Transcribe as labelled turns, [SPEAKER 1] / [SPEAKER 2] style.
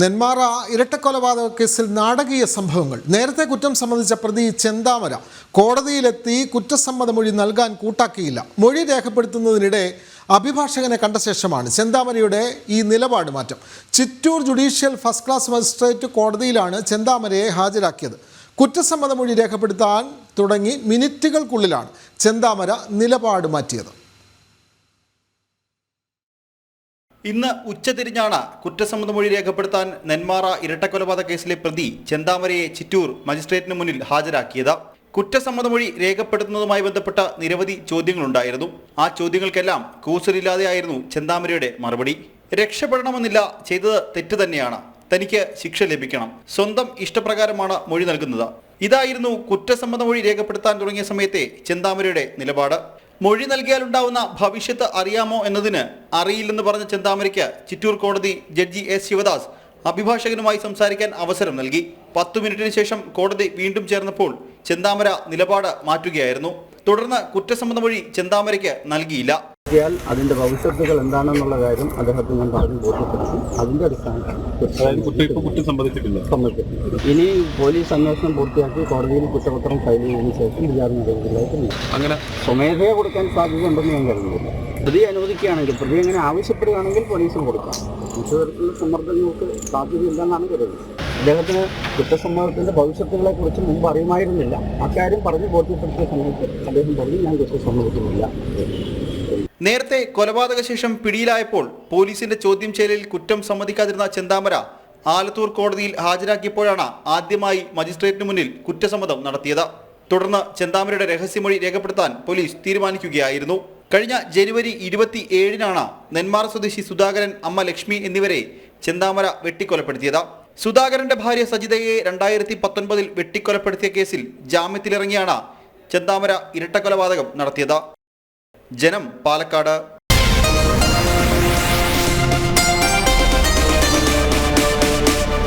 [SPEAKER 1] നെന്മാറ ഇരട്ടക്കൊലപാതക കേസിൽ നാടകീയ സംഭവങ്ങൾ. നേരത്തെ കുറ്റം സംബന്ധിച്ച പ്രതി ചെന്താമര കോടതിയിലെത്തി കുറ്റസമ്മതമൊഴി നൽകാൻ കൂട്ടാക്കിയില്ല. മൊഴി രേഖപ്പെടുത്തുന്നതിനിടെ അഭിഭാഷകനെ കണ്ട ശേഷമാണ് ചെന്താമരയുടെ ഈ നിലപാട് മാറ്റം. Chittur judicial first class magistrate കോടതിയിലാണ് ചെന്താമരയെ ഹാജരാക്കിയത്. കുറ്റസമ്മതമൊഴി രേഖപ്പെടുത്താൻ തുടങ്ങി മിനിറ്റുകൾക്കുള്ളിലാണ് ചെന്താമര നിലപാട് മാറ്റിയത്.
[SPEAKER 2] ഇന്ന് ഉച്ചതിരിഞ്ഞാണ് കുറ്റസമ്മതമൊഴി രേഖപ്പെടുത്താൻ നെന്മാറ ഇരട്ടക്കൊലപാതക കേസിലെ പ്രതി ചെന്താമരയെ ചിറ്റൂർ മജിസ്ട്രേറ്റിന് മുന്നിൽ ഹാജരാക്കിയത്. കുറ്റസമ്മതമൊഴി രേഖപ്പെടുത്തുന്നതുമായി ബന്ധപ്പെട്ട നിരവധി ചോദ്യങ്ങളുണ്ടായിരുന്നു. ആ ചോദ്യങ്ങൾക്കെല്ലാം കൂസലില്ലാതെയായിരുന്നു ചെന്താമരയുടെ മറുപടി. രക്ഷപ്പെടണമെന്നില്ല, ചെയ്തത് തെറ്റ് തന്നെയാണ്, തനിക്ക് ശിക്ഷ ലഭിക്കണം, സ്വന്തം ഇഷ്ടപ്രകാരമാണ് മൊഴി നൽകുന്നത്. ഇതായിരുന്നു കുറ്റസമ്മതമൊഴി രേഖപ്പെടുത്താൻ തുടങ്ങിയ സമയത്തെ ചെന്താമരയുടെ നിലപാട്. മൊഴി നൽകിയാലുണ്ടാവുന്ന ഭവിഷ്യത്ത് അറിയാമോ എന്നതിന് അറിയില്ലെന്ന് പറഞ്ഞ ചെന്താമരയ്ക്ക് ചിറ്റൂർ കോടതി ജഡ്ജി എസ് ശിവദാസ് അഭിഭാഷകനുമായി സംസാരിക്കാൻ അവസരം നൽകി. 10 മിനിറ്റിന് ശേഷം കോടതി വീണ്ടും ചേർന്നപ്പോൾ ചെന്താമര നിലപാട് മാറ്റുകയായിരുന്നു. തുടർന്ന് കുറ്റസമ്മതമൊഴി ചെന്താമരയ്ക്ക് നൽകിയില്ല.
[SPEAKER 3] അതിന്റെ ഭവിഷ്യത്തുകൾ എന്താണെന്നുള്ള കാര്യം അദ്ദേഹത്തിന് ഞാൻ പറഞ്ഞു ബോധ്യപ്പെടുത്തി. അതിന്റെ അടിസ്ഥാനത്തിൽ സമ്മതിച്ചിട്ടില്ല. ഇനി പോലീസ് അന്വേഷണം പൂർത്തിയാക്കി കോടതിയിൽ കുറ്റപത്രം ഫയൽ ചെയ്തതിനു ശേഷം വിചാരണ നടപടികളിലേക്ക് അങ്ങനെ സ്വമേധയെ കൊടുക്കാൻ സാധ്യതയുണ്ടെന്ന് ഞാൻ കരുതുന്നില്ല. പ്രതി അനുവദിക്കുകയാണെങ്കിൽ, പ്രതി അങ്ങനെ ആവശ്യപ്പെടുകയാണെങ്കിൽ പോലീസിന് കൊടുക്കാം. മറ്റു തരത്തിലുള്ള സമ്മർദ്ദങ്ങൾക്ക് സാധ്യതയില്ലെന്നാണ് കരുതുന്നത്. അദ്ദേഹത്തിന് കുറ്റസമ്മതത്തിന്റെ ഭവിഷ്യത്തുകളെ കുറിച്ച് മുമ്പ് അറിയുമായിരുന്നില്ല. അക്കാര്യം പറഞ്ഞ് ബോധ്യപ്പെടുത്തിയ സമയത്ത് അദ്ദേഹം പറഞ്ഞു, ഞാൻ കുറ്റസമ്മതിക്കുന്നില്ല.
[SPEAKER 2] നേരത്തെ കൊലപാതക ശേഷം പിടിയിലായപ്പോൾ പോലീസിന്റെ ചോദ്യം ചെയ്യലിൽ കുറ്റം സമ്മതിക്കാതിരുന്ന ചെന്താമര ആലത്തൂർ കോടതിയിൽ ഹാജരാക്കിയപ്പോഴാണ് ആദ്യമായി മജിസ്ട്രേറ്റിന് മുന്നിൽ കുറ്റസമ്മതം നടത്തിയത്. തുടർന്ന് ചെന്താമരയുടെ രഹസ്യമൊഴി രേഖപ്പെടുത്താൻ പോലീസ് തീരുമാനിക്കുകയായിരുന്നു. കഴിഞ്ഞ ജനുവരി 27-നാണ് നെന്മാറ സ്വദേശി സുധാകരൻ, അമ്മ ലക്ഷ്മി എന്നിവരെ ചെന്താമര വെട്ടിക്കൊലപ്പെടുത്തിയത്. സുധാകരന്റെ ഭാര്യ സജിതയെ 2019 വെട്ടിക്കൊലപ്പെടുത്തിയ കേസിൽ ജാമ്യത്തിലിറങ്ങിയാണ് ചെന്താമര ഇരട്ടക്കൊലപാതകം നടത്തിയത്. ജനം, പാലക്കാട്.